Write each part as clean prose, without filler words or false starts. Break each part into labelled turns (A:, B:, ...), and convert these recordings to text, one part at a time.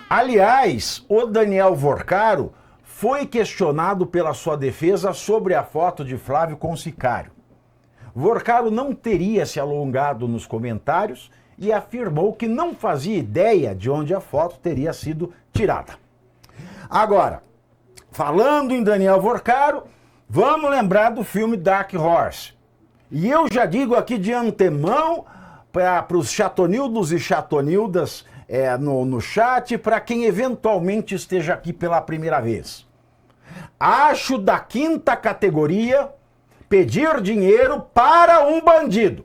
A: Aliás, o Daniel Vorcaro foi questionado pela sua defesa sobre a foto de Flávio com o sicário. Vorcaro não teria se alongado nos comentários e afirmou que não fazia ideia de onde a foto teria sido tirada. Agora, falando em Daniel Vorcaro, vamos lembrar do filme Dark Horse. E eu já digo aqui de antemão para os chatonildos e chatonildas no chat, para quem eventualmente esteja aqui pela primeira vez. Acho da quinta categoria pedir dinheiro para um bandido.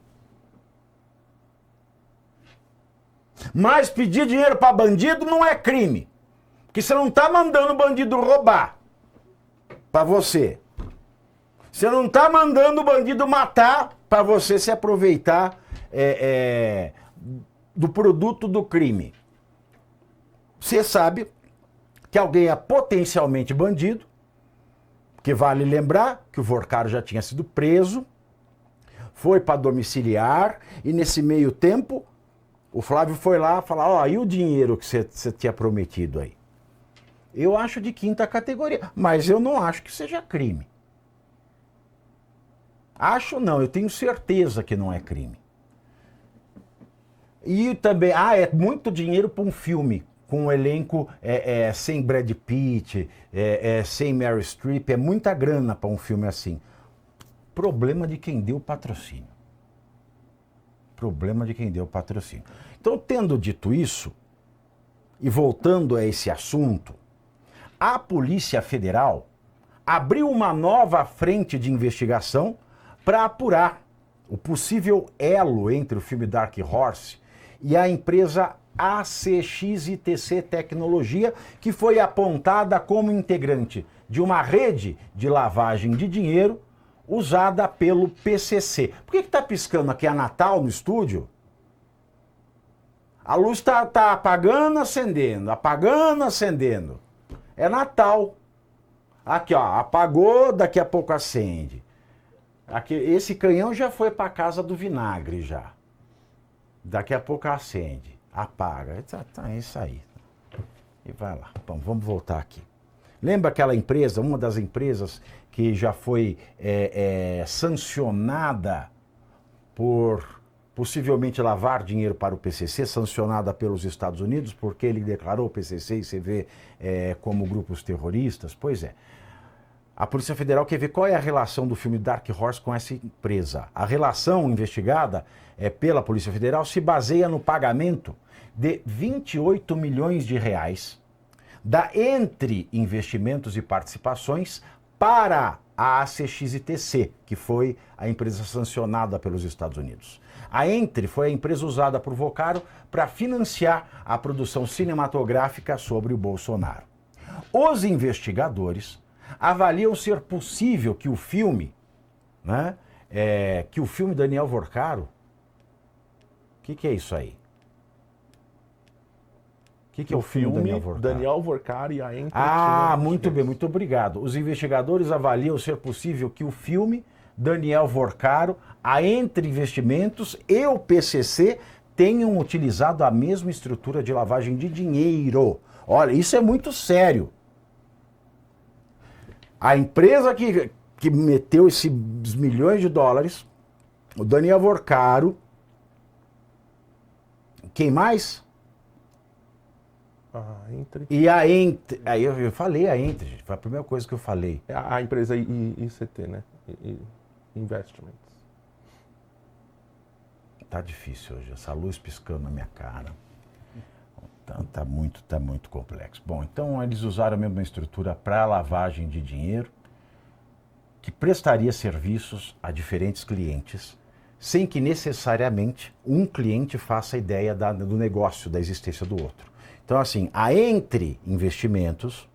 A: Mas pedir dinheiro para bandido não é crime. Porque você não está mandando o bandido roubar para você. Você não está mandando o bandido matar para você se aproveitar do produto do crime. Você sabe que alguém é potencialmente bandido, que vale lembrar que o Vorcaro já tinha sido preso, foi para domiciliar e nesse meio tempo o Flávio foi lá falar, ó, e o dinheiro que você tinha prometido aí? Eu acho de quinta categoria, mas eu não acho que seja crime. Acho não, eu tenho certeza que não é crime. E também, é muito dinheiro para um filme, com um elenco sem Brad Pitt, sem Meryl Streep, é muita grana para um filme assim. Problema de quem deu o patrocínio. Problema de quem deu o patrocínio. Então, tendo dito isso, e voltando a esse assunto, a Polícia Federal abriu uma nova frente de investigação para apurar o possível elo entre o filme Dark Horse e a empresa ACXITC Tecnologia, que foi apontada como integrante de uma rede de lavagem de dinheiro usada pelo PCC. Por que está piscando aqui a Natal no estúdio? A luz está apagando, acendendo, apagando, acendendo. É Natal. Aqui, ó, apagou, daqui a pouco acende. Aqui, esse canhão já foi para a casa do vinagre já. Daqui a pouco acende, apaga. É isso aí. E vai lá. Bom, vamos voltar aqui. Lembra aquela empresa, uma das empresas que já foi sancionada por possivelmente lavar dinheiro para o PCC, sancionada pelos Estados Unidos, porque ele declarou o PCC e CV como grupos terroristas? Pois é. A Polícia Federal quer ver qual é a relação do filme Dark Horse com essa empresa. A relação investigada pela Polícia Federal se baseia no pagamento de 28 milhões de reais da Entre Investimentos e Participações para a ACXITC, que foi a empresa sancionada pelos Estados Unidos. A Entre foi a empresa usada por Vorcaro para financiar a produção cinematográfica sobre o Bolsonaro. Os investigadores avaliam ser possível que o filme, Daniel Vorcaro, o que é isso aí? O que é o filme
B: Daniel Vorcaro e a Entre.
A: Muito bem, muito obrigado. Os investigadores avaliam ser possível que o filme Daniel Vorcaro, a Entre Investimentos e o PCC tenham utilizado a mesma estrutura de lavagem de dinheiro. Olha, isso é muito sério. A empresa que meteu esses milhões de dólares, o Daniel Vorcaro, quem mais?
B: A Entre.
A: E a Entre. Aí eu falei a Entre, gente. Foi a primeira coisa que eu falei.
B: A empresa ICT, né? Investments.
A: Tá difícil hoje, essa luz piscando na minha cara. Então, tá muito complexo. Bom, então eles usaram a mesma estrutura para lavagem de dinheiro, que prestaria serviços a diferentes clientes, sem que necessariamente um cliente faça ideia do negócio, da existência do outro. Então, assim, a Entre Investimentos,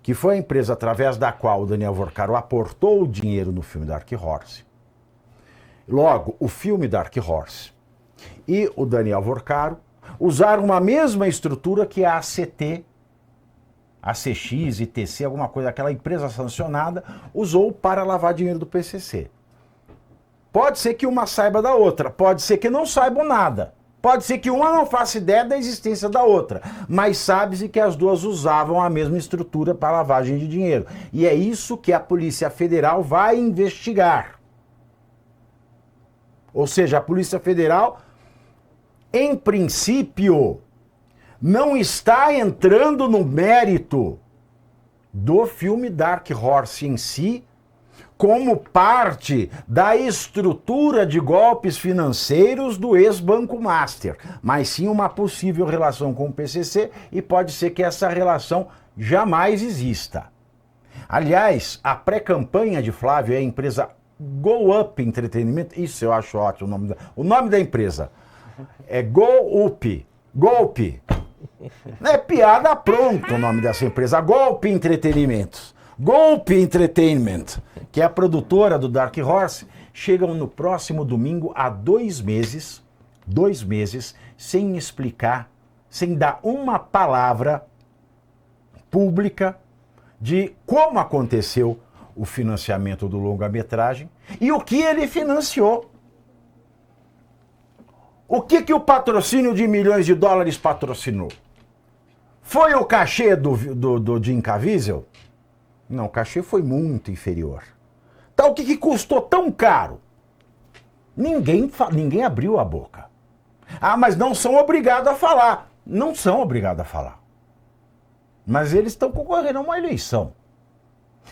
A: que foi a empresa através da qual o Daniel Vorcaro aportou o dinheiro no filme Dark Horse. Logo, o filme Dark Horse e o Daniel Vorcaro usaram uma mesma estrutura que a ACT, ACX, ITC, alguma coisa, aquela empresa sancionada, usou para lavar dinheiro do PCC. Pode ser que uma saiba da outra, pode ser que não saibam nada. Pode ser que uma não faça ideia da existência da outra, mas sabe-se que as duas usavam a mesma estrutura para lavagem de dinheiro. E é isso que a Polícia Federal vai investigar. Ou seja, a Polícia Federal, em princípio, não está entrando no mérito do filme Dark Horse em si, como parte da estrutura de golpes financeiros do ex-Banco Master, mas sim uma possível relação com o PCC, e pode ser que essa relação jamais exista. Aliás, a pré-campanha de Flávio é a empresa Go Up Entretenimento, isso eu acho ótimo o nome da empresa, é Go Up, Golpe, é piada pronta o nome dessa empresa, Golpe Entretenimentos. Golpe Entertainment, que é a produtora do Dark Horse, chegam no próximo domingo há 2 meses, sem explicar, sem dar uma palavra pública de como aconteceu o financiamento do longa-metragem e o que ele financiou. O que o patrocínio de milhões de dólares patrocinou? Foi o cachê do Jim Caviezel? Não, o cachê foi muito inferior. Então o que custou tão caro? Ninguém abriu a boca. Ah, mas não são obrigados a falar. Não são obrigados a falar. Mas eles estão concorrendo a uma eleição.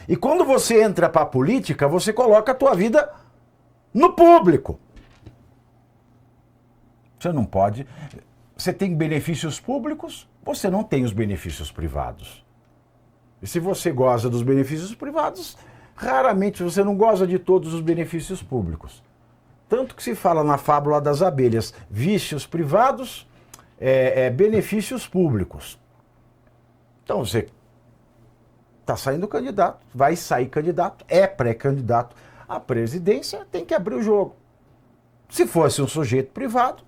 A: E quando você entra para a política, você coloca a tua vida no público. Você não pode... Você tem benefícios públicos, você não tem os benefícios privados. E se você goza dos benefícios privados, raramente você não goza de todos os benefícios públicos. Tanto que se fala na fábula das abelhas, vícios privados, benefícios públicos. Então você está saindo candidato, vai sair candidato, é pré-candidato à presidência, tem que abrir o jogo. Se fosse um sujeito privado,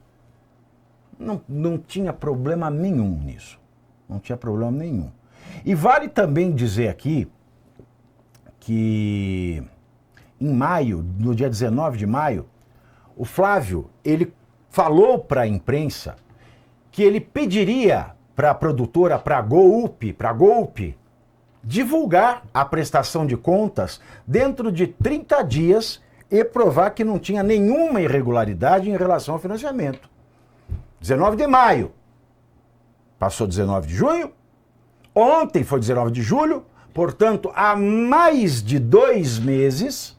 A: não tinha problema nenhum nisso. Não tinha problema nenhum. E vale também dizer aqui que em maio, no dia 19 de maio, o Flávio, ele falou para a imprensa que ele pediria para a produtora, para a Golpe, divulgar a prestação de contas dentro de 30 dias e provar que não tinha nenhuma irregularidade em relação ao financiamento. 19 de maio. Passou 19 de junho. Ontem foi 19 de julho, portanto, há mais de 2 meses,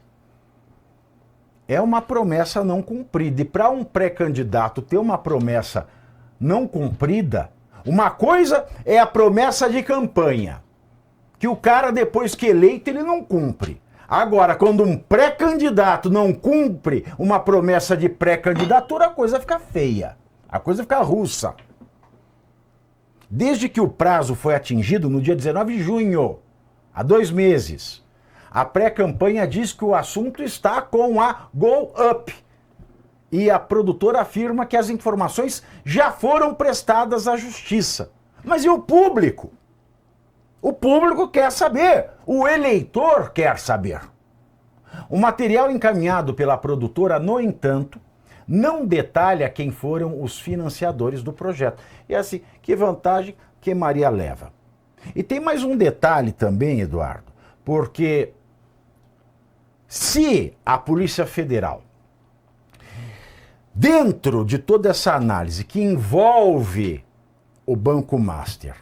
A: é uma promessa não cumprida. E para um pré-candidato ter uma promessa não cumprida, uma coisa é a promessa de campanha, que o cara, depois que eleito, ele não cumpre. Agora, quando um pré-candidato não cumpre uma promessa de pré-candidatura, a coisa fica feia, a coisa fica russa. Desde que o prazo foi atingido no dia 19 de junho, há 2 meses, a pré-campanha diz que o assunto está com a Go Up. E a produtora afirma que as informações já foram prestadas à justiça. Mas e o público? O público quer saber, o eleitor quer saber. O material encaminhado pela produtora, no entanto, não detalha quem foram os financiadores do projeto. E assim, que vantagem que Maria leva. E tem mais um detalhe também, Eduardo, porque se a Polícia Federal, dentro de toda essa análise que envolve o Banco Master,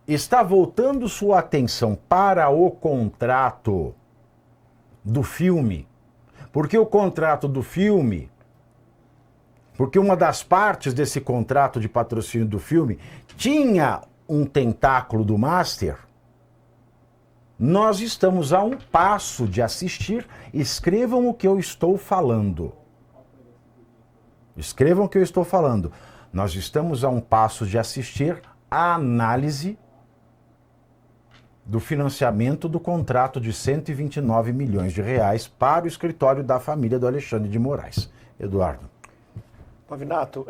A: está voltando sua atenção para o contrato do filme, porque o contrato do filme... Porque uma das partes desse contrato de patrocínio do filme tinha um tentáculo do Master. Nós estamos a um passo de assistir. Escrevam o que eu estou falando. Escrevam o que eu estou falando. Nós estamos a um passo de assistir a análise do financiamento do contrato de 129 milhões de reais para o escritório da família do Alexandre de Moraes. Eduardo.
C: Pavinato,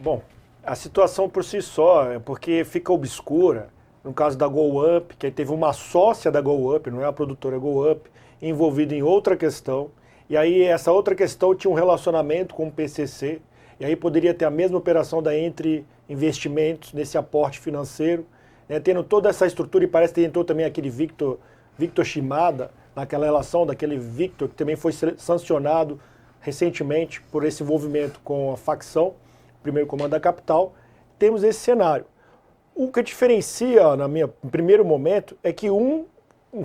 C: bom, a situação por si só é porque fica obscura, no caso da Go Up, que teve uma sócia da Go Up, não é a produtora Go Up, envolvida em outra questão, e aí essa outra questão tinha um relacionamento com o PCC, E aí poderia ter a mesma operação da Entre Investimentos, nesse aporte financeiro, né, tendo toda essa estrutura, e parece que entrou também aquele Victor Shimada, naquela relação daquele Victor, que também foi sancionado recentemente por esse envolvimento com a facção, primeiro comando da capital. Temos esse cenário. O que diferencia, no primeiro momento, é que um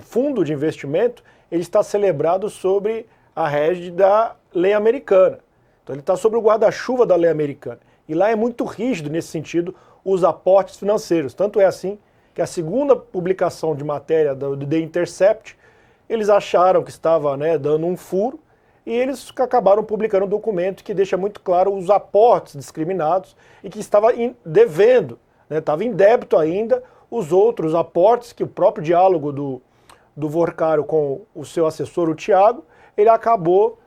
C: fundo de investimento ele está celebrado sobre a régide da lei americana. Então ele está sobre o guarda-chuva da lei americana. E lá é muito rígido nesse sentido os aportes financeiros. Tanto é assim que a segunda publicação de matéria do The Intercept, eles acharam que estava, né, dando um furo, e eles acabaram publicando um documento que deixa muito claro os aportes discriminados e que estava devendo, né, estava em débito ainda os outros aportes que o próprio diálogo do Vorcaro com o seu assessor, o Thiago, ele acabou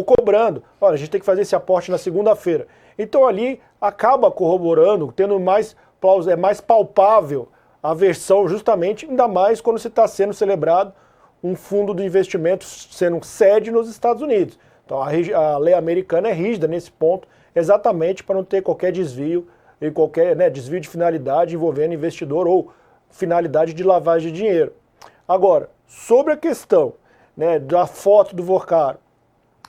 C: cobrando. Olha, a gente tem que fazer esse aporte na segunda-feira. Então ali acaba corroborando, tendo mais palpável a versão, justamente, ainda mais quando se está sendo celebrado um fundo de investimento sendo sede nos Estados Unidos. Então a lei americana é rígida nesse ponto, exatamente para não ter qualquer desvio, e qualquer, né, desvio de finalidade envolvendo investidor ou finalidade de lavagem de dinheiro. Agora, sobre a questão, né, da foto do Vorcaro,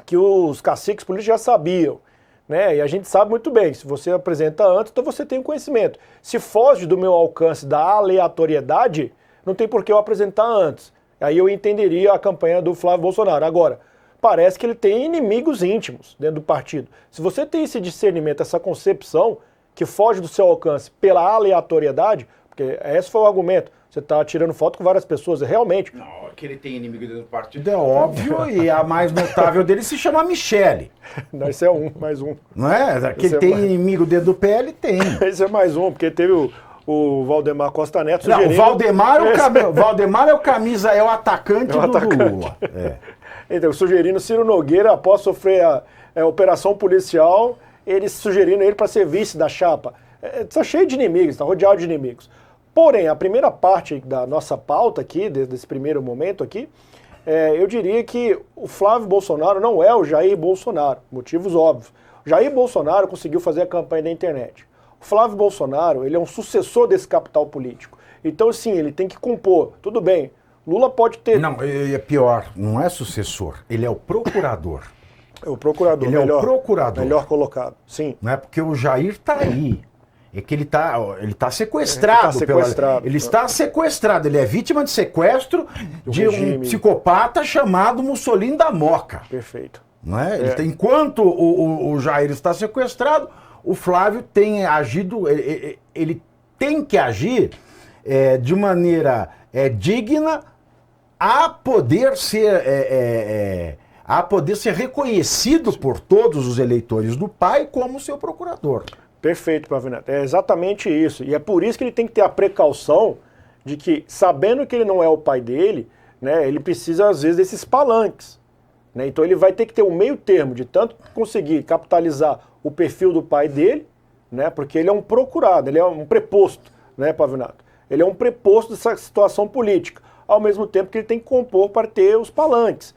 C: que os caciques políticos já sabiam, né, e a gente sabe muito bem, se você apresenta antes, então você tem o conhecimento. Se foge do meu alcance da aleatoriedade, não tem por que eu apresentar antes. Aí eu entenderia a campanha do Flávio Bolsonaro. Agora, parece que ele tem inimigos íntimos dentro do partido. Se você tem esse discernimento, essa concepção que foge do seu alcance pela aleatoriedade, porque esse foi o argumento, você está tirando foto com várias pessoas, realmente.
A: Não, que ele tem inimigo dentro do partido é óbvio, e a mais notável dele se chama Michele.
C: Não, esse é mais um.
A: Não é? Que ele tem inimigo dentro do PL, tem.
C: Esse é mais um, porque teve o Valdemar Costa Neto
A: sugerindo... Não, o Valdemar é o camisa, é o atacante do Lula. É.
C: Então, sugerindo Ciro Nogueira, após sofrer a operação policial, eles sugerindo ele para ser vice da chapa. Está cheio de inimigos, está rodeado de inimigos. Porém, a primeira parte da nossa pauta aqui, desse primeiro momento aqui, eu diria que o Flávio Bolsonaro não é o Jair Bolsonaro, motivos óbvios. O Jair Bolsonaro conseguiu fazer a campanha da internet. O Flávio Bolsonaro, ele é um sucessor desse capital político. Então, sim, ele tem que compor. Tudo bem, Lula pode ter...
A: Não, é pior, não é sucessor, ele é o procurador.
C: É o procurador,
A: ele é o procurador.
C: Melhor colocado, sim.
A: Não é porque o Jair está aí. É que ele está sequestrado. Ele está sequestrado, ele é vítima de sequestro de um psicopata chamado Mussolini da Moca.
C: Perfeito.
A: Não é? Enquanto o Jair está sequestrado, o Flávio tem agido, ele tem que agir de maneira digna a poder ser reconhecido por todos os eleitores do pai como seu procurador.
C: Perfeito, Pavinato. É exatamente isso. E é por isso que ele tem que ter a precaução de que, sabendo que ele não é o pai dele, né, ele precisa, às vezes, desses palanques. Né? Então ele vai ter que ter um meio termo de tanto conseguir capitalizar o perfil do pai dele, né, porque ele é um procurado, ele é um preposto, né, Pavinato? Ele é um preposto dessa situação política, ao mesmo tempo que ele tem que compor para ter os palanques.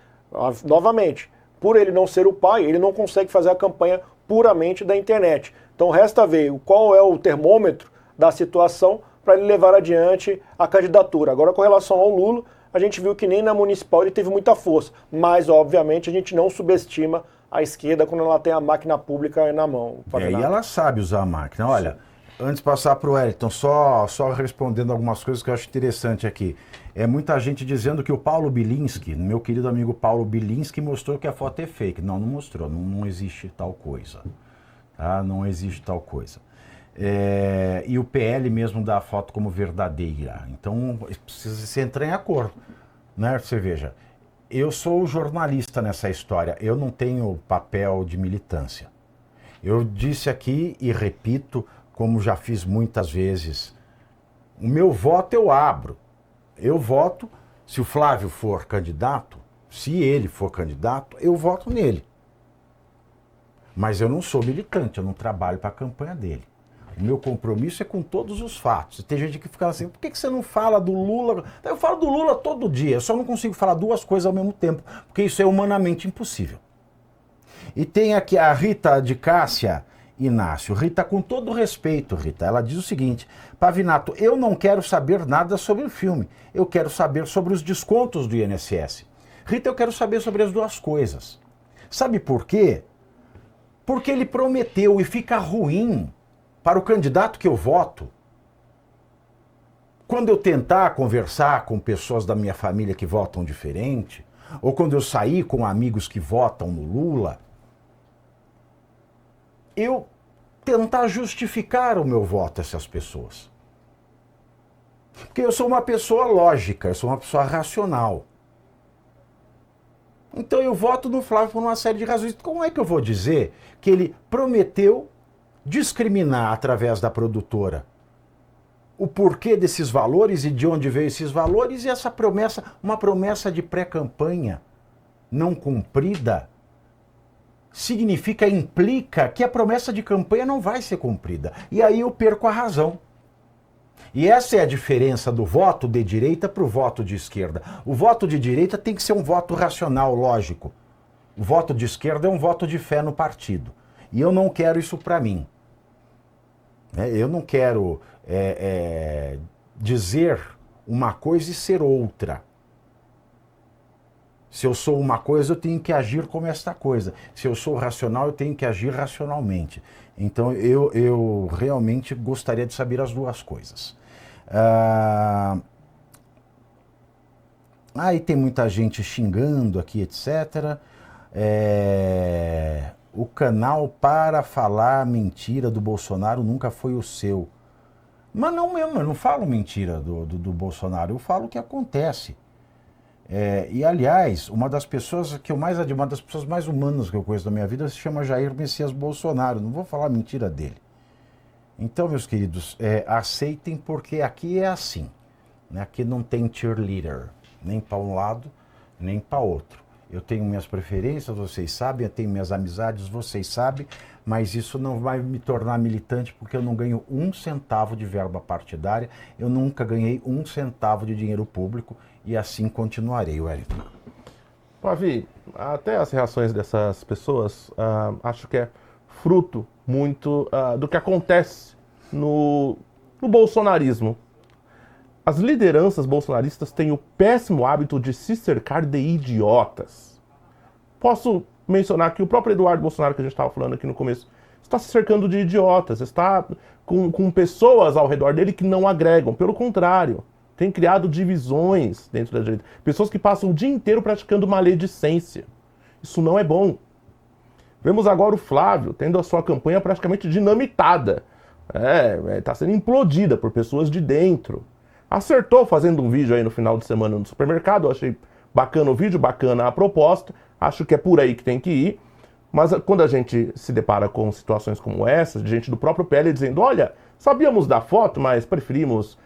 C: Novamente, por ele não ser o pai, ele não consegue fazer a campanha puramente da internet. Então resta ver qual é o termômetro da situação para ele levar adiante a candidatura. Agora, com relação ao Lula, a gente viu que nem na municipal ele teve muita força, mas obviamente a gente não subestima a esquerda quando ela tem a máquina pública na mão.
A: E ela sabe usar a máquina. Olha, antes de passar para o Wellington, só respondendo algumas coisas que eu acho interessante aqui. Muita gente dizendo que o Paulo Bilinski, meu querido amigo Paulo Bilinski, mostrou que a foto é fake. Não mostrou, não existe tal coisa. Tá? Não existe tal coisa. E o PL mesmo dá a foto como verdadeira. Então, precisa se entrar em acordo. Né? Você veja, eu sou jornalista nessa história, eu não tenho papel de militância. Eu disse aqui e repito, como já fiz muitas vezes, o meu voto eu abro. Eu voto, se o Flávio for candidato, se ele for candidato, eu voto nele. Mas eu não sou militante, eu não trabalho para a campanha dele. O meu compromisso é com todos os fatos. Tem gente que fica assim, por que você não fala do Lula? Eu falo do Lula todo dia, eu só não consigo falar duas coisas ao mesmo tempo, porque isso é humanamente impossível. E tem aqui a Rita de Cássia Inácio. Rita, com todo respeito, Rita, ela diz o seguinte: Pavinato, eu não quero saber nada sobre o filme, eu quero saber sobre os descontos do INSS. Rita, eu quero saber sobre as duas coisas. Sabe por quê? Porque ele prometeu e fica ruim para o candidato que eu voto. Quando eu tentar conversar com pessoas da minha família que votam diferente, ou quando eu sair com amigos que votam no Lula, eu tentar justificar o meu voto a essas pessoas. Porque eu sou uma pessoa lógica, eu sou uma pessoa racional. Então eu voto no Flávio por uma série de razões. Como é que eu vou dizer que ele prometeu discriminar através da produtora o porquê desses valores e de onde veio esses valores, e essa promessa, uma promessa de pré-campanha não cumprida, implica que a promessa de campanha não vai ser cumprida. E aí eu perco a razão. E essa é a diferença do voto de direita para o voto de esquerda. O voto de direita tem que ser um voto racional, lógico. O voto de esquerda é um voto de fé no partido. E eu não quero isso para mim. Eu não quero dizer uma coisa e ser outra. Se eu sou uma coisa, eu tenho que agir como esta coisa. Se eu sou racional, eu tenho que agir racionalmente. Então, eu realmente gostaria de saber as duas coisas. Aí tem muita gente xingando aqui, etc. O canal para falar mentira do Bolsonaro nunca foi o seu. Mas não mesmo, eu não falo mentira do Bolsonaro, eu falo o que acontece. E aliás, uma das pessoas que eu mais admiro, uma das pessoas mais humanas que eu conheço da minha vida se chama Jair Messias Bolsonaro. Não vou falar mentira dele. Então, meus queridos, aceitem, porque aqui é assim. Né? Aqui não tem cheerleader, nem para um lado, nem para outro. Eu tenho minhas preferências, vocês sabem, eu tenho minhas amizades, vocês sabem, mas isso não vai me tornar militante, porque eu não ganho 1 centavo de verba partidária, eu nunca ganhei 1 centavo de dinheiro público, e assim continuarei, Wellington.
B: Pavi, até as reações dessas pessoas, acho que é fruto muito do que acontece no bolsonarismo. As lideranças bolsonaristas têm o péssimo hábito de se cercar de idiotas. Posso mencionar que o próprio Eduardo Bolsonaro, que a gente estava falando aqui no começo, está se cercando de idiotas, está com pessoas ao redor dele que não agregam. Pelo contrário, tem criado divisões dentro da direita. Pessoas que passam o dia inteiro praticando maledicência. Isso não é bom. Vemos agora o Flávio tendo a sua campanha praticamente dinamitada. Está sendo implodida por pessoas de dentro. Acertou fazendo um vídeo aí no final de semana no supermercado. Eu achei bacana o vídeo, bacana a proposta. Acho que é por aí que tem que ir. Mas quando a gente se depara com situações como essa, de gente do próprio PL dizendo: olha, sabíamos da foto, mas preferimos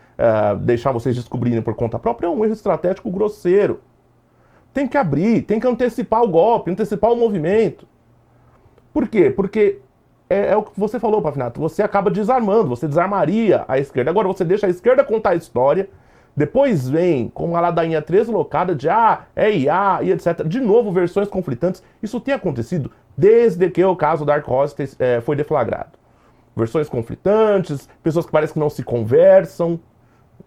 B: deixar vocês descobrirem por conta própria, é um erro estratégico grosseiro. Tem que abrir, tem que antecipar o golpe, antecipar o movimento. Por quê? Porque é o que você falou, Pavinato, você acaba desarmando, você desarmaria a esquerda. Agora você deixa a esquerda contar a história, depois vem com uma ladainha translocada de IA e etc. De novo, versões conflitantes. Isso tem acontecido desde que o caso Dark Horse foi deflagrado. Versões conflitantes, pessoas que parecem que não se conversam.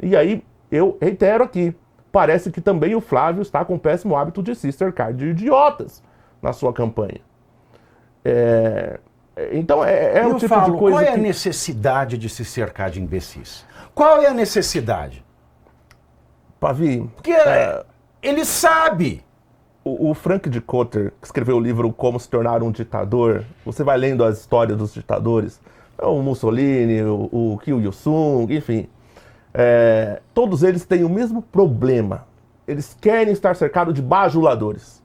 B: E aí, eu reitero aqui, parece que também o Flávio está com o péssimo hábito de se cercar de idiotas na sua campanha. Então, o tipo de coisa.
A: Qual é a necessidade de se cercar de imbecis? Qual é a necessidade?
B: Pavi,
A: Porque ele sabe.
B: O Frank de Cotter, que escreveu o livro Como Se Tornar um Ditador, você vai lendo as histórias dos ditadores, o Mussolini, o Kim Il-sung, enfim. Todos eles têm o mesmo problema. Eles querem estar cercados de bajuladores.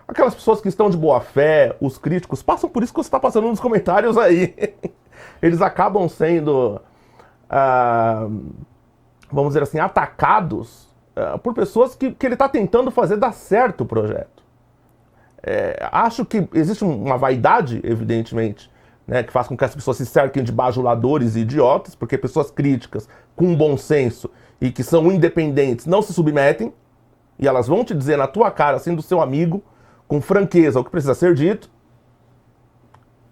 B: Aquelas pessoas que estão de boa fé, os críticos, passam por isso que você está passando nos comentários aí. Eles acabam sendo, vamos dizer assim, atacados por pessoas que ele está tentando fazer dar certo o projeto. Acho que existe uma vaidade, evidentemente, né, que faz com que as pessoas se cerquem de bajuladores e idiotas, porque pessoas críticas, com bom senso e que são independentes, não se submetem, e elas vão te dizer na tua cara, sendo seu amigo, com franqueza, o que precisa ser dito.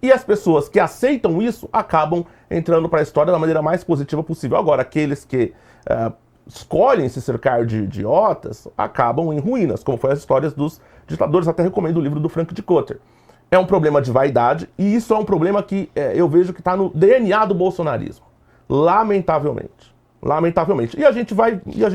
B: E as pessoas que aceitam isso acabam entrando para a história da maneira mais positiva possível. Agora, aqueles que escolhem se cercar de idiotas acabam em ruínas, como foi as histórias dos ditadores. Até recomendo o livro do Frank de Cotter. É um problema de vaidade e isso é um problema que eu vejo que está no DNA do bolsonarismo. Lamentavelmente. Lamentavelmente. E a gente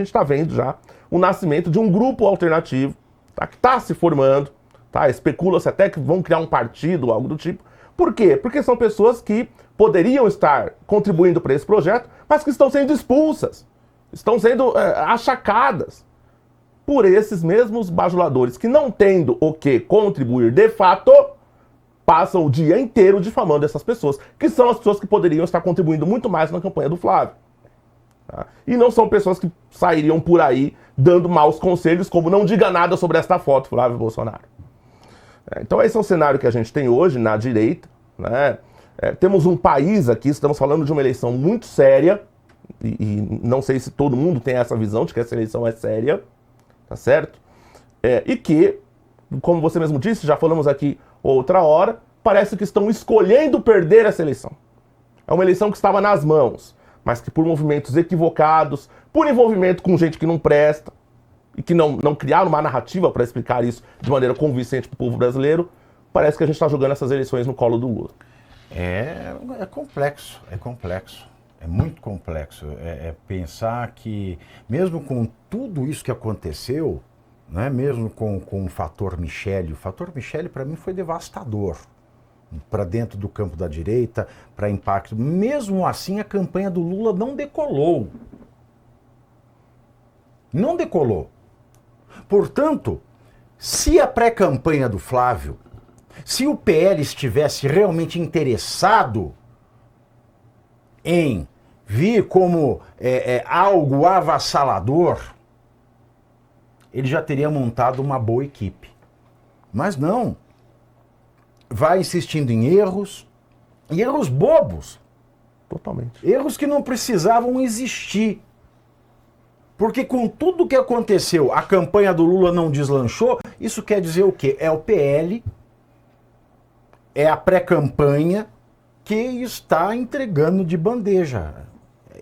B: está vendo já o nascimento de um grupo alternativo, tá, que está se formando, tá? Especula-se até que vão criar um partido ou algo do tipo. Por quê? Porque são pessoas que poderiam estar contribuindo para esse projeto, mas que estão sendo expulsas, estão sendo achacadas por esses mesmos bajuladores que, não tendo o que contribuir de fato, passam o dia inteiro difamando essas pessoas, que são as pessoas que poderiam estar contribuindo muito mais na campanha do Flávio. Tá? E não são pessoas que sairiam por aí dando maus conselhos, como não diga nada sobre esta foto, Flávio Bolsonaro. Então esse é o cenário que a gente tem hoje na direita, né? Temos um país aqui, estamos falando de uma eleição muito séria, e não sei se todo mundo tem essa visão de que essa eleição é séria, tá certo? E que, como você mesmo disse, já falamos aqui outra hora, parece que estão escolhendo perder essa eleição. É uma eleição que estava nas mãos, mas que por movimentos equivocados, por envolvimento com gente que não presta, e que não criaram uma narrativa para explicar isso de maneira convincente para o povo brasileiro, parece que a gente está jogando essas eleições no colo do Lula.
A: É complexo, é muito complexo. Pensar que, mesmo com tudo isso que aconteceu, né, mesmo com o fator Michele para mim foi devastador. Para dentro do campo da direita, para impacto. Mesmo assim, a campanha do Lula não decolou. Não decolou. Portanto, se a pré-campanha do Flávio, se o PL estivesse realmente interessado em vir como algo avassalador, ele já teria montado uma boa equipe. Mas não. Vai insistindo em erros, e erros bobos.
B: Totalmente.
A: Erros que não precisavam existir. Porque com tudo que aconteceu, a campanha do Lula não deslanchou, isso quer dizer o quê? É o PL, é a pré-campanha que está entregando de bandeja.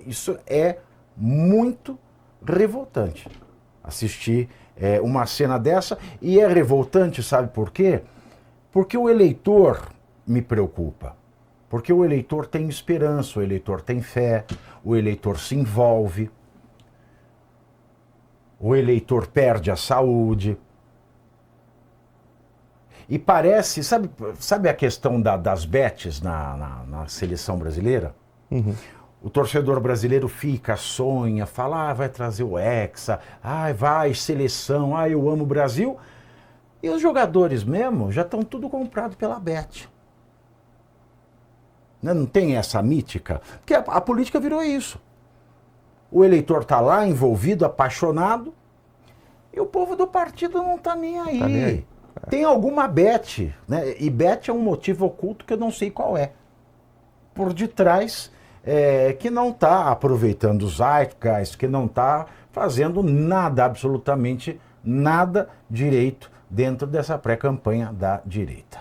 A: Isso é muito revoltante. Assistir uma cena dessa, e é revoltante, sabe por quê? Porque o eleitor me preocupa. Porque o eleitor tem esperança, o eleitor tem fé, o eleitor se envolve, o eleitor perde a saúde. E parece, sabe a questão das bets na seleção brasileira?
B: Uhum.
A: O torcedor brasileiro fica, sonha, fala, vai trazer o Hexa, vai, seleção, eu amo o Brasil. E os jogadores mesmo já estão tudo comprado pela bet. Não tem essa mítica? Porque a política virou isso. O eleitor está lá, envolvido, apaixonado, e o povo do partido não está nem aí.
B: Tá nem aí.
A: Tem alguma bet, né? E bet é um motivo oculto que eu não sei qual é. Por detrás, que não está aproveitando os zeitgeist, que não está fazendo nada, absolutamente nada direito dentro dessa pré-campanha da direita.